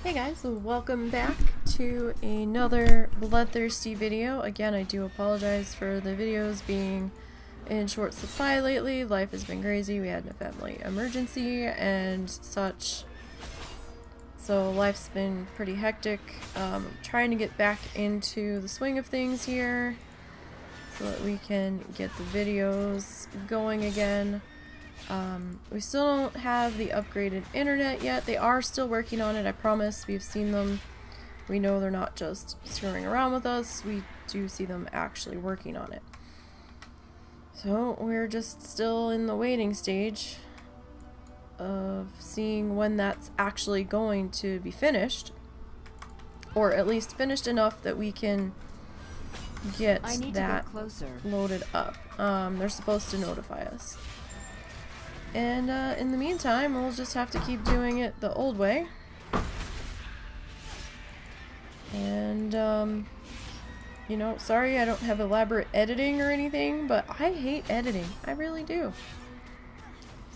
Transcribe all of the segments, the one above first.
Hey guys, so welcome back to another bloodthirsty video. Again, I do apologize for the videos being in short supply lately. Life has been crazy. We had a family emergency and such. So life's been pretty hectic. Trying to get back into the swing of things here so that we can get the videos going again. We still don't have the upgraded internet yet. They are still working on it, I promise. We've seen them. We know they're not just screwing around with us. We do see them actually working on it. So we're just still in the waiting stage of seeing when that's actually going to be finished. Or at least finished enough that we can get that loaded up. They're supposed to notify us. And in the meantime, we'll just have to keep doing it the old way. And, you know, sorry I don't have elaborate editing or anything, but I hate editing. I really do.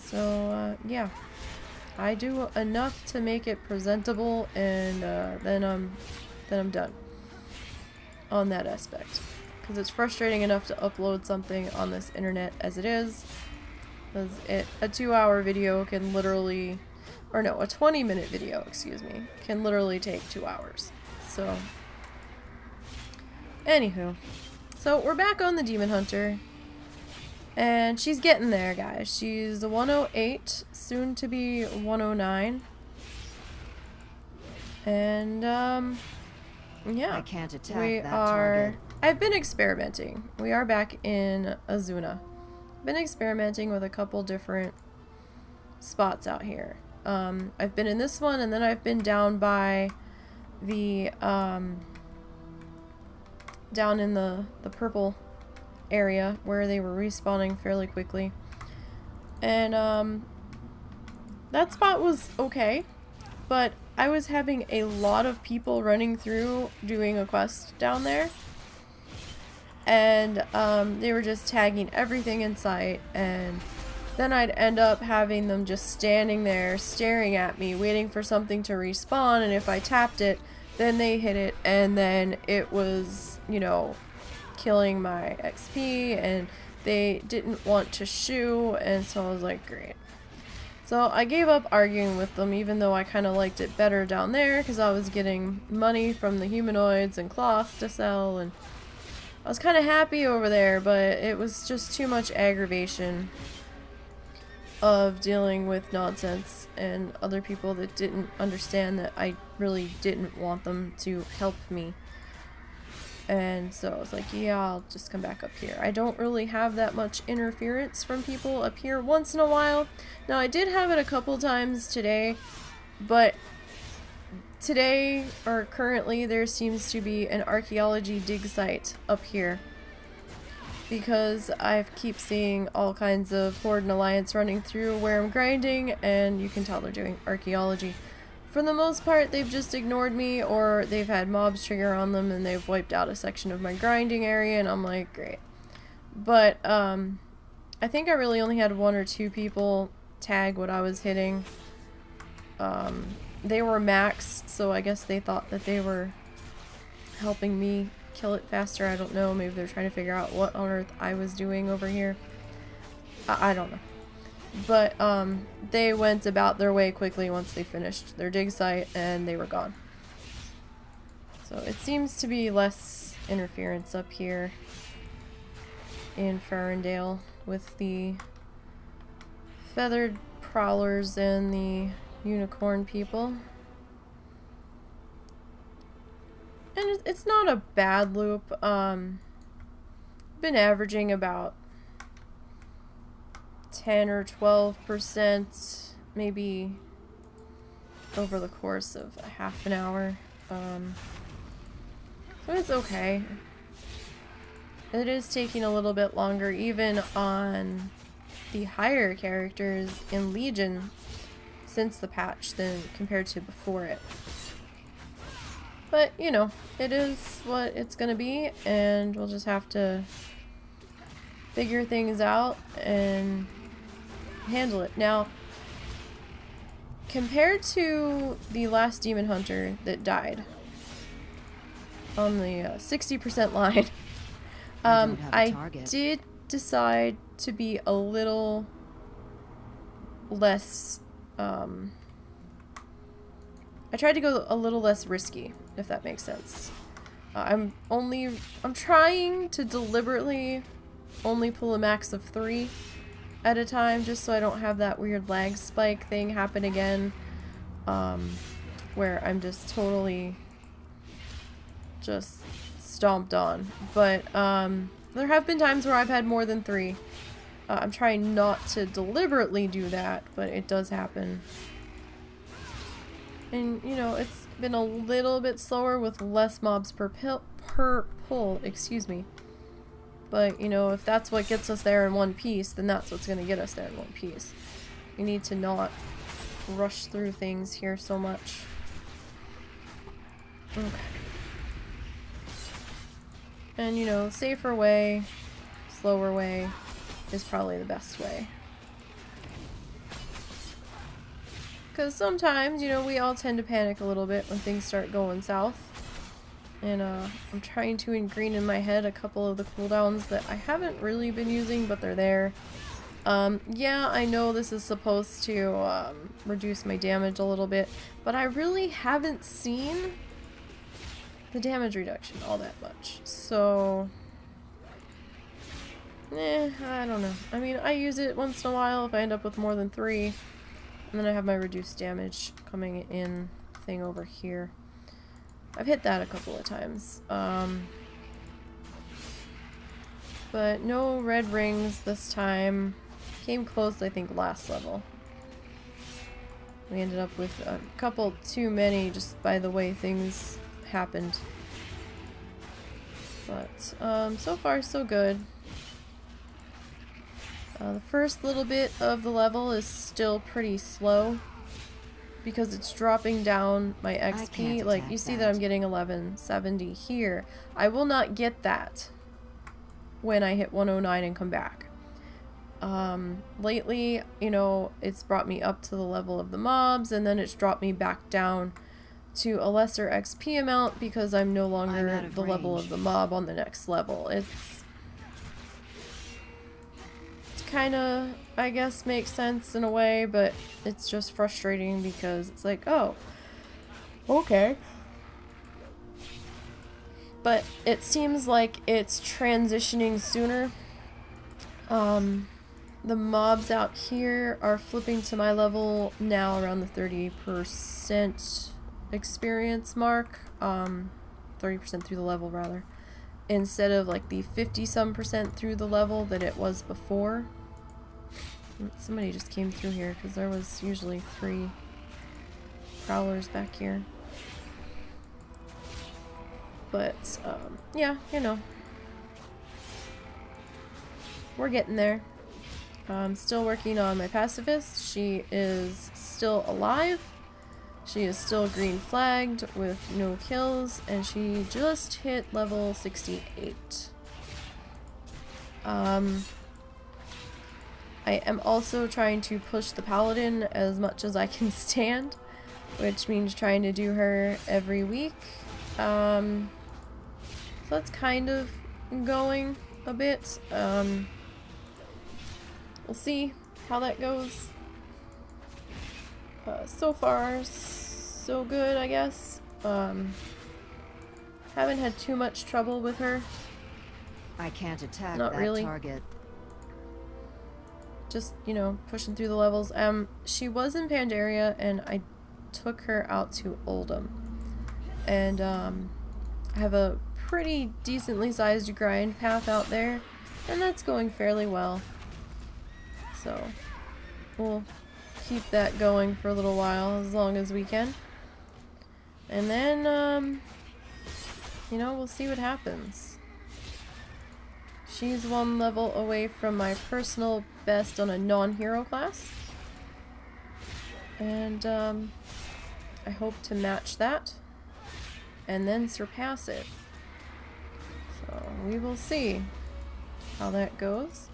So, yeah. I do enough to make it presentable, and then I'm done on that aspect. Because it's frustrating enough to upload something on this internet as it is. Because a 2-hour video can literally, or no, a 20-minute video, excuse me, can literally take 2 hours. So, anywho. So, we're back on the Demon Hunter. And she's getting there, guys. She's a 108, soon to be 109. And, yeah. I can't attack that target. I've been experimenting. We are back in Azuna. Been experimenting with a couple different spots out here. I've been in this one, and then I've been down by the down in the purple area where they were respawning fairly quickly. And that spot was okay, but I was having a lot of people running through doing a quest down there. And they were just tagging everything in sight, and then I'd end up having them just standing there staring at me waiting for something to respawn, and if I tapped it then they hit it, and then it was, you know, killing my XP, and they didn't want to shoo, and so I was like, great. So I gave up arguing with them, even though I kind of liked it better down there because I was getting money from the humanoids and cloth to sell, and I was kind of happy over there, but it was just too much aggravation of dealing with nonsense and other people that didn't understand that I really didn't want them to help me. And so I was like, yeah, I'll just come back up here. I don't really have that much interference from people up here once in a while. Now, I did have it a couple times today, but today, or currently, there seems to be an archaeology dig site up here. Because I keep seeing all kinds of Horde and Alliance running through where I'm grinding, and you can tell they're doing archaeology. For the most part, they've just ignored me, or they've had mobs trigger on them and they've wiped out a section of my grinding area, and I'm like, great. But, I think I really only had 1 or 2 people tag what I was hitting. They were maxed, so I guess they thought that they were helping me kill it faster. I don't know. Maybe they're trying to figure out what on earth I was doing over here. I don't know. But they went about their way quickly once they finished their dig site, and they were gone. So it seems to be less interference up here in Farendale with the feathered prowlers and the unicorn people. And it's not a bad loop. Been averaging about 10 or 12%, maybe over the course of a half an hour. So it's okay. It is taking a little bit longer, even on the higher characters in Legion since the patch than compared to before it. But, you know, it is what it's gonna be, and we'll just have to figure things out and handle it. Now, compared to the last demon hunter that died on the 60% line, I did decide to be a little less, I tried to go a little less risky, if that makes sense. I'm trying to deliberately only pull a max of 3 at a time, just so I don't have that weird lag spike thing happen again, where I'm just totally just stomped on. But there have been times where I've had more than 3. I'm trying not to deliberately do that, but it does happen. And, you know, it's been a little bit slower with less mobs per pull, excuse me. But, you know, if that's what gets us there in one piece, then that's what's going to get us there in one piece. We need to not rush through things here so much. Okay. And, you know, safer way, slower way is probably the best way. Because sometimes, you know, we all tend to panic a little bit when things start going south. And I'm trying to ingrain in my head a couple of the cooldowns that I haven't really been using, but they're there. Yeah, I know this is supposed to reduce my damage a little bit, but I really haven't seen the damage reduction all that much. So, I don't know. I mean, I use it once in a while if I end up with more than 3. And then I have my reduced damage coming in thing over here. I've hit that a couple of times. But no red rings this time. Came close, I think, last level. We ended up with a couple too many just by the way things happened. But so far so good. The first little bit of the level is still pretty slow because it's dropping down my XP. Like, you see that I'm getting 1170 here. I will not get that when I hit 109 and come back. Lately, you know, it's brought me up to the level of the mobs, and then it's dropped me back down to a lesser XP amount because I'm no longer the level of the mob on the next level. It's kind of, I guess, makes sense in a way, but it's just frustrating because it's like, oh, okay. But it seems like it's transitioning sooner. The mobs out here are flipping to my level now around the 30% experience mark. 30% through the level, rather. Instead of like the 50-some% through the level that it was before. Somebody just came through here because there was usually 3 prowlers back here. But, yeah, you know. We're getting there. I'm still working on my pacifist. She is still alive. She is still green flagged with no kills, and she just hit level 68. I am also trying to push the paladin as much as I can stand, which means trying to do her every week. So that's kind of going a bit. We'll see how that goes. So far, so good, I guess. Haven't had too much trouble with her. I can't attack Not that really. target. Just, you know, pushing through the levels. She was in Pandaria, and I took her out to Oldham. And, I have a pretty decently sized grind path out there, and that's going fairly well. So, we'll keep that going for a little while, as long as we can. And then, you know, we'll see what happens. She's 1 level away from my personal best on a non-hero class. And, I hope to match that. And then surpass it. So, we will see how that goes.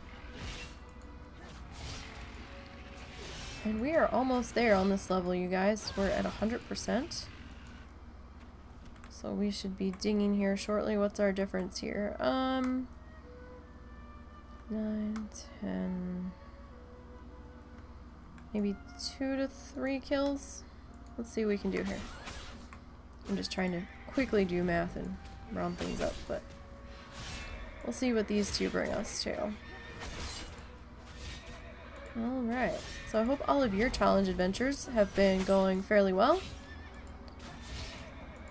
And we are almost there on this level, you guys. We're at 100%. So we should be dinging here shortly. What's our difference here? 9, 10... maybe 2 to 3 kills? Let's see what we can do here. I'm just trying to quickly do math and round things up, but we'll see what these two bring us to. Alright, so I hope all of your challenge adventures have been going fairly well.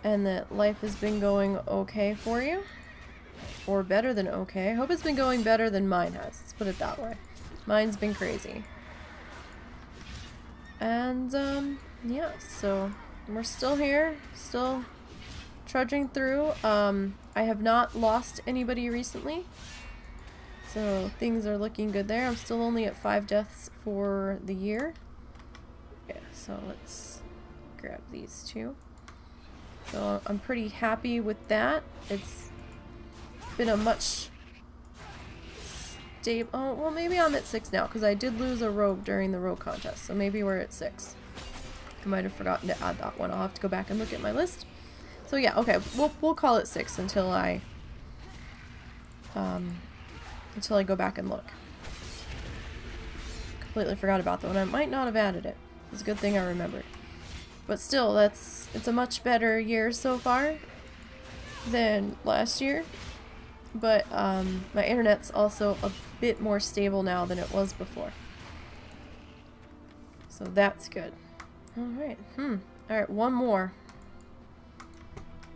And that life has been going okay for you. Or better than okay. I hope it's been going better than mine has. Let's put it that way. Mine's been crazy. And, yeah, so we're still here. Still trudging through. I have not lost anybody recently. So things are looking good there. I'm still only at 5 deaths for the year. Yeah, so let's grab these two. So I'm pretty happy with that. It's been a much stable... oh, well, maybe I'm at 6 now, because I did lose a rogue during the rogue contest. So maybe we're at 6. I might have forgotten to add that one. I'll have to go back and look at my list. So yeah, okay, we'll call it 6 until I go back and look. Completely forgot about that one. I might not have added it. It's a good thing I remembered. But still, it's a much better year so far than last year. But my internet's also a bit more stable now than it was before. So that's good. Alright, Alright, one more.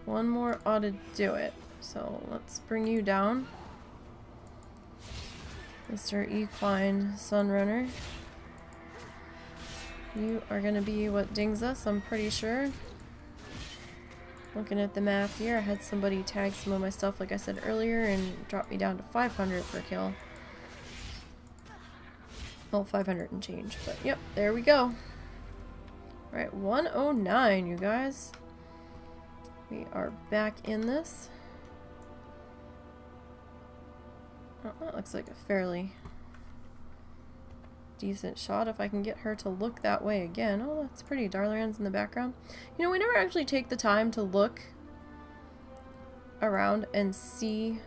One more ought to do it. So let's bring you down. Mr. Equine Sunrunner. You are going to be what dings us, I'm pretty sure. Looking at the math here, I had somebody tag some of my stuff like I said earlier and drop me down to 500 per kill. Well, 500 and change, but yep, there we go. Alright, 109, you guys. We are back in this. Oh, that looks like a fairly decent shot if I can get her to look that way again. Oh, that's pretty. Darlaran's in the background. You know, we never actually take the time to look around and see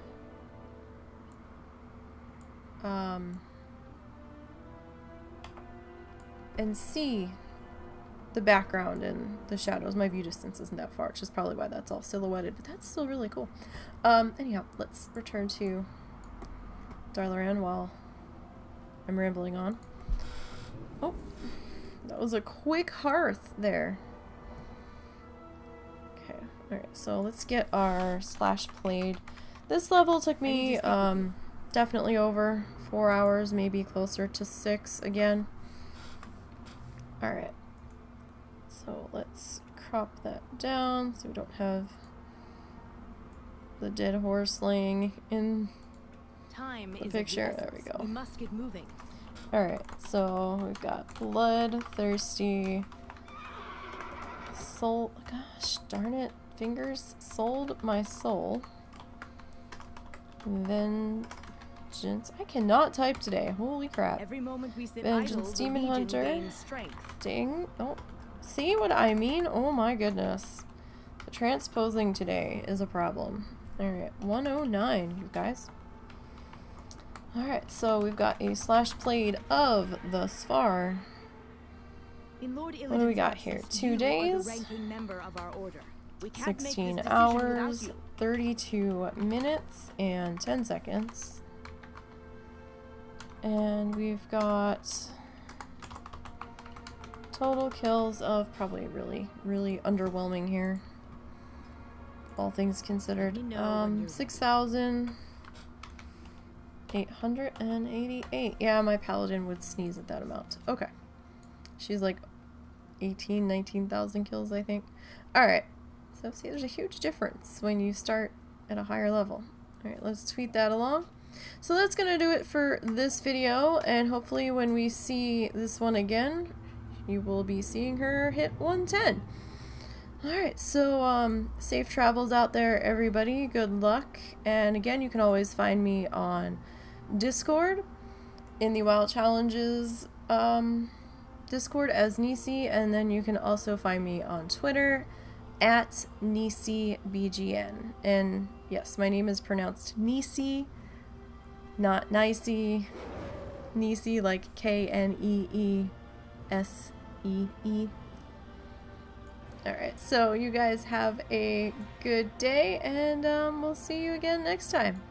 the background and the shadows. My view distance isn't that far, which is probably why that's all silhouetted, but that's still really cool. Anyhow, let's return to Darlaran while I'm rambling on. Oh, that was a quick hearth there. Okay, alright, so let's get our slash played. This level took me definitely over 4 hours, maybe closer to 6 again. Alright, so let's crop that down so we don't have the dead horse laying in the picture. There we go. We must get moving. Alright, so we've got bloodthirsty soul. Gosh darn it, fingers. Sold my soul. Vengeance. I cannot type today. Holy crap. Every moment we sit Vengeance, idle, Demon Hunter. gains strength. Ding. Oh, see what I mean? Oh my goodness. The transposing today is a problem. Alright, 109, you guys. Alright, so we've got a slash played of thus far. What do we got here? 2 days, 16 hours, 32 minutes, and 10 seconds. And we've got total kills of probably really underwhelming here, all things considered. 6,888. Yeah, my paladin would sneeze at that amount. Okay. She's like 19,000 kills, I think. Alright. So see, there's a huge difference when you start at a higher level. Alright, let's tweet that along. So that's gonna do it for this video, and hopefully when we see this one again, you will be seeing her hit 110. Alright, so safe travels out there, everybody. Good luck. And again, you can always find me on Discord in the WoW Challenges Discord as Nisey, and then you can also find me on Twitter at Niseybgn. And yes, my name is pronounced Nisey, not Nisey. Nisey like Kneesee. Alright, so you guys have a good day, and we'll see you again next time.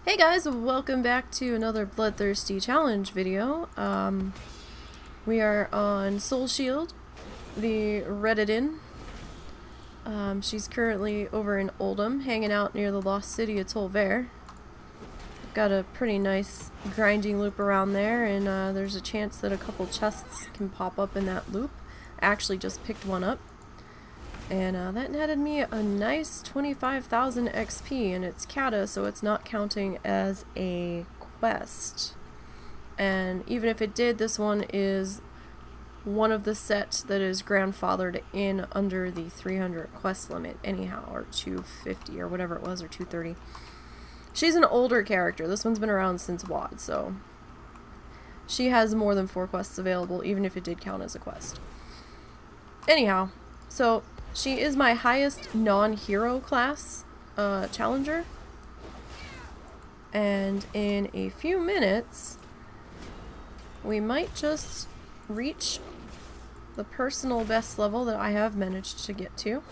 Hey guys, welcome back to another Bloodthirsty Challenge video. We are on Soulshield, the Redditin. She's currently over in Oldham, hanging out near the lost city of Tolver. Got a pretty nice grinding loop around there, and there's a chance that a couple chests can pop up in that loop. I actually just picked one up. And that netted me a nice 25,000 XP, and it's Kata, so it's not counting as a quest. And even if it did, this one is one of the sets that is grandfathered in under the 300 quest limit anyhow, or 250 or whatever it was, or 230. She's an older character. This one's been around since WoD, so she has more than 4 quests available, even if it did count as a quest. Anyhow, so she is my highest non-hero class challenger, and in a few minutes we might just reach the personal best level that I have managed to get to.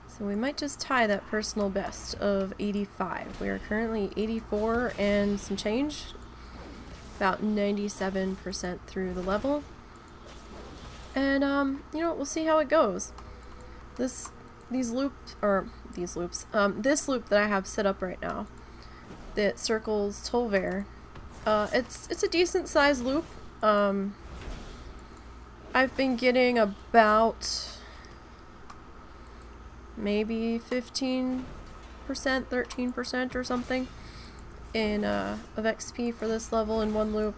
So we might just tie that personal best of 85. We are currently 84 and some change, about 97% through the level. And, you know, we'll see how it goes. This loop that I have set up right now, that circles Tolver, it's a decent sized loop. I've been getting about maybe 15%, 13% or something in, of XP for this level in one loop.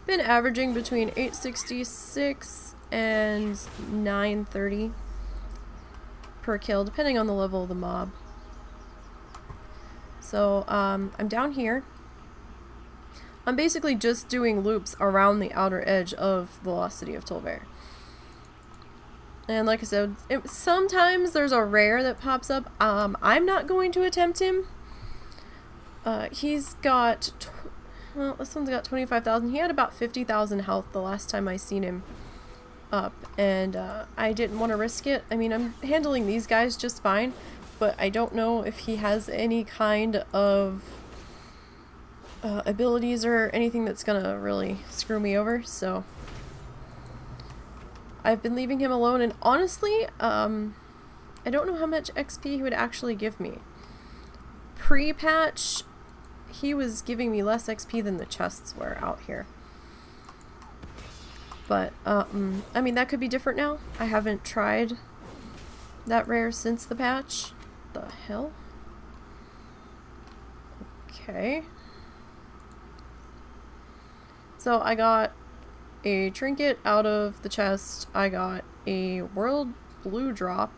Been averaging between 866 and 930 per kill, depending on the level of the mob. So I'm down here. I'm basically just doing loops around the outer edge of the lost city of Tolver. And like I said, sometimes there's a rare that pops up. I'm not going to attempt him. He's got well, this one's got 25,000. He had about 50,000 health the last time I seen him up, and I didn't want to risk it. I mean, I'm handling these guys just fine, but I don't know if he has any kind of abilities or anything that's gonna really screw me over, so I've been leaving him alone, and honestly, I don't know how much XP he would actually give me. Pre-patch, he was giving me less XP than the chests were out here. But, I mean, that could be different now. I haven't tried that rare since the patch. The hell? Okay. So I got a trinket out of the chest. I got a world blue drop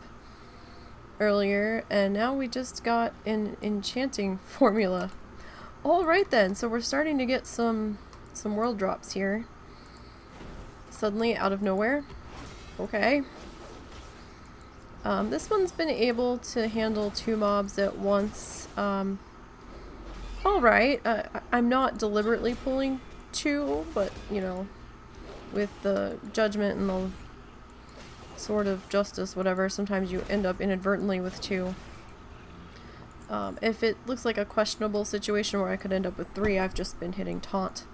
earlier, and now we just got an enchanting formula. Alright then, so we're starting to get some world drops here. Suddenly, out of nowhere. Okay. This one's been able to handle 2 mobs at once. Alright, I'm not deliberately pulling 2, but, you know, with the judgment and the sword of justice, whatever, sometimes you end up inadvertently with 2. If it looks like a questionable situation where I could end up with 3, I've just been hitting taunt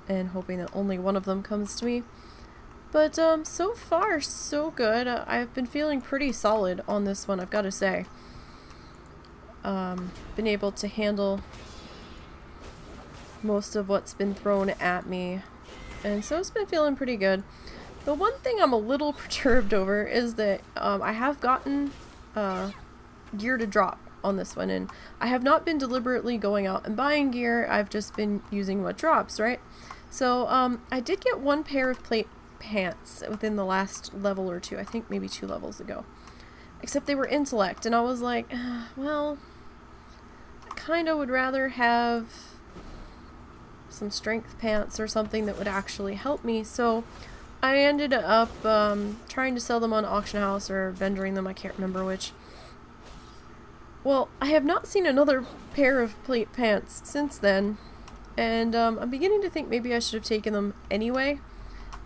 and hoping that only one of them comes to me. But so far, so good. I've been feeling pretty solid on this one, I've got to say. Been able to handle most of what's been thrown at me, and so it's been feeling pretty good. The one thing I'm a little perturbed over is that I have gotten gear to drop on this one, and I have not been deliberately going out and buying gear. I've just been using what drops, right? So I did get 1 pair of plate pants within the last level or 2, I think maybe 2 levels ago. except they were intellect, and I was like, well, I kind of would rather have some strength pants or something that would actually help me. So I ended up trying to sell them on auction house or vendoring them, I can't remember which. Well, I have not seen another pair of plate pants since then, and I'm beginning to think maybe I should have taken them anyway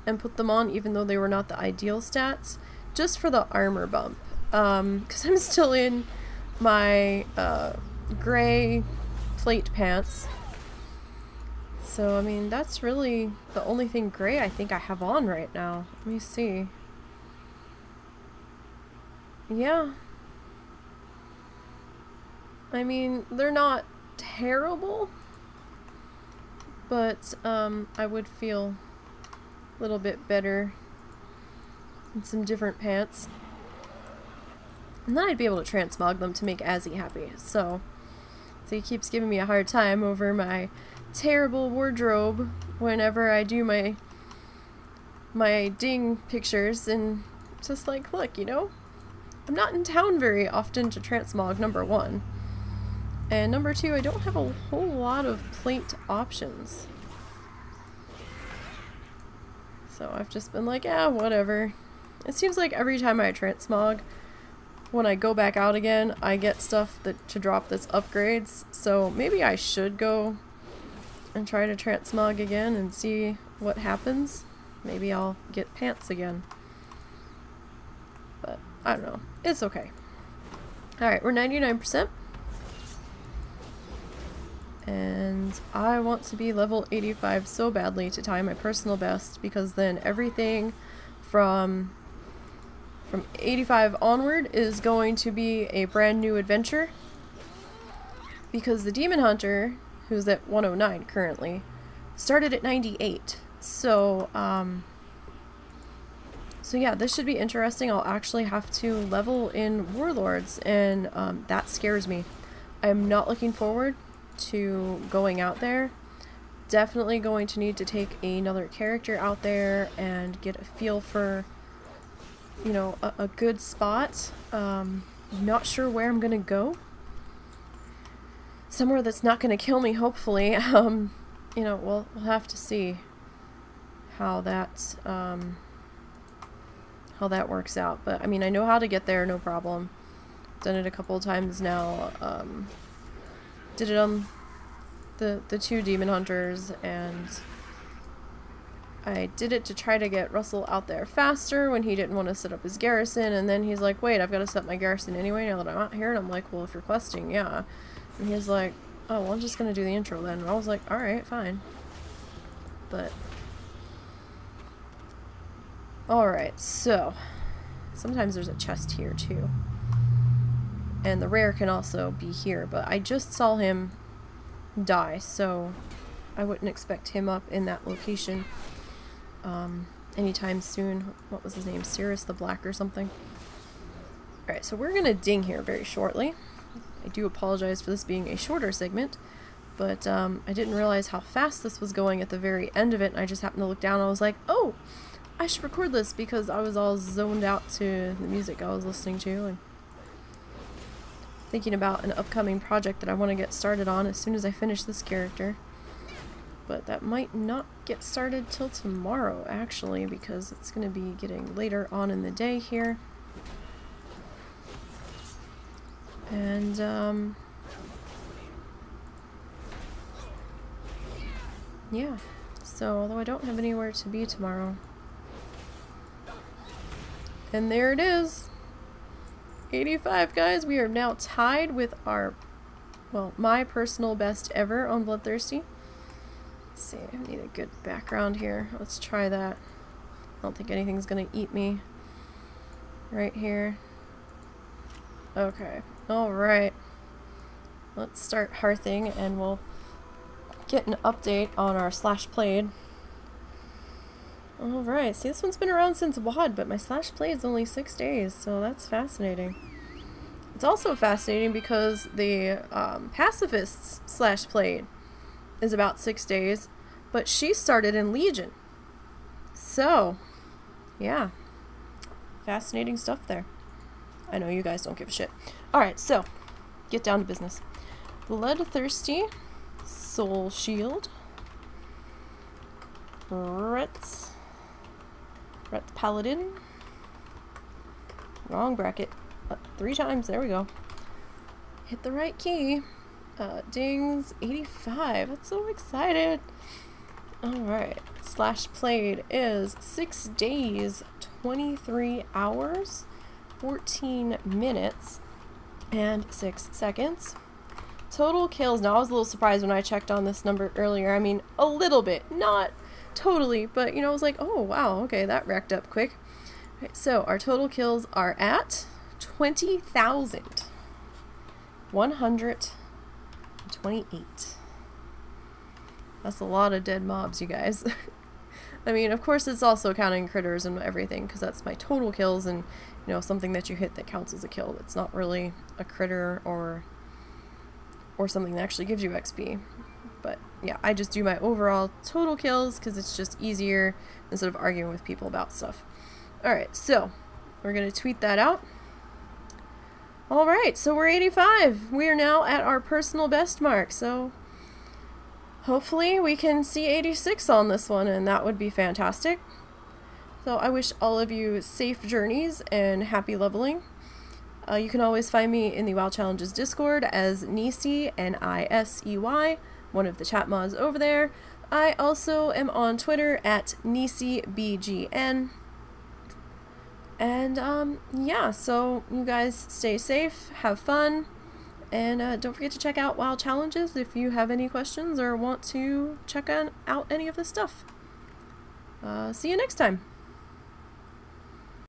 and put them on even though they were not the ideal stats, just for the armor bump. Because I'm still in my gray plate pants. So, I mean, that's really the only thing gray I think I have on right now. Let me see. Yeah. I mean, they're not terrible, but I would feel a little bit better in some different pants. And then I'd be able to transmog them to make Azzy happy. So he keeps giving me a hard time over my terrible wardrobe whenever I do my ding pictures, and just like, look, you know, I'm not in town very often to transmog, number one. And number two, I don't have a whole lot of plate options. So I've just been like, yeah, whatever. It seems like every time I transmog, when I go back out again, I get stuff to drop that's upgrades. So maybe I should go and try to transmog again and see what happens. Maybe I'll get pants again. But I don't know. It's okay. Alright, we're 99%. And I want to be level 85 so badly to tie my personal best, because then everything from 85 onward is going to be a brand new adventure. Because the Demon Hunter, who's at 109 currently, started at 98. So yeah, this should be interesting. I'll actually have to level in Warlords, and that scares me. I'm not looking forward to going out there. Definitely going to need to take another character out there and get a feel for, you know, a good spot. Not sure where I'm gonna go. Somewhere that's not gonna kill me, hopefully. You know, we'll have to see how that works out. But I mean, I know how to get there, no problem. Done it a couple of times now. Did it on the two Demon Hunters, and I did it to try to get Russell out there faster when he didn't want to set up his garrison, and then he's like, wait, I've got to set my garrison anyway now that I'm out here, and I'm like, well, if you're questing, yeah. And he's like, oh, well, I'm just going to do the intro then. And I was like, alright, fine. But alright, so sometimes there's a chest here too. And the rare can also be here, but I just saw him die, so I wouldn't expect him up in that location anytime soon. What was his name? Cirrus the Black or something? Alright, so we're gonna ding here very shortly. I do apologize for this being a shorter segment, but I didn't realize how fast this was going at the very end of it, and I just happened to look down and I was like, oh, I should record this, because I was all zoned out to the music I was listening to, and thinking about an upcoming project that I want to get started on as soon as I finish this character. But that might not get started till tomorrow, actually, because it's going to be getting later on in the day here. And, yeah. So, although I don't have anywhere to be tomorrow. And there it is. 85, guys. We are now tied with our, well, my personal best ever on Bloodthirsty. Let's see, I need a good background here. Let's try that. I don't think anything's gonna eat me right here. Okay, alright. Let's start hearthing, and we'll get an update on our slash played. Alright, see, this one's been around since WoD, but my slash play is only 6 days, so that's fascinating. It's also fascinating because the pacifist's slash played is about 6 days, but she started in Legion. So, yeah. Fascinating stuff there. I know you guys don't give a shit. Alright, so, get down to business. Bloodthirsty, Soulshield, Ret Paladin, wrong bracket, 3 times, there we go. Hit the right key. Dings 85. That's so excited. Alright. Slash played is 6 days, 23 hours, 14 minutes, and 6 seconds. Total kills. Now I was a little surprised when I checked on this number earlier. I mean, a little bit. Not totally, but you know, I was like, oh wow, okay, that racked up quick. Right, so our total kills are at 20,128. That's a lot of dead mobs, you guys. I mean, of course it's also counting critters and everything, because that's my total kills, and you know, something that you hit that counts as a kill. It's not really a critter or something that actually gives you XP. But yeah, I just do my overall total kills because it's just easier instead of arguing with people about stuff. Alright, so we're going to tweet that out. Alright, so we're 85. We are now at our personal best mark, so hopefully we can see 86 on this one, and that would be fantastic. So I wish all of you safe journeys and happy leveling. You can always find me in the WoW Challenges Discord as Nisey, Nisey, one of the chat mods over there. I also am on Twitter at Niseybgn. And yeah, so you guys stay safe, have fun, and don't forget to check out WoW Challenges if you have any questions or want to check out any of this stuff. See you next time.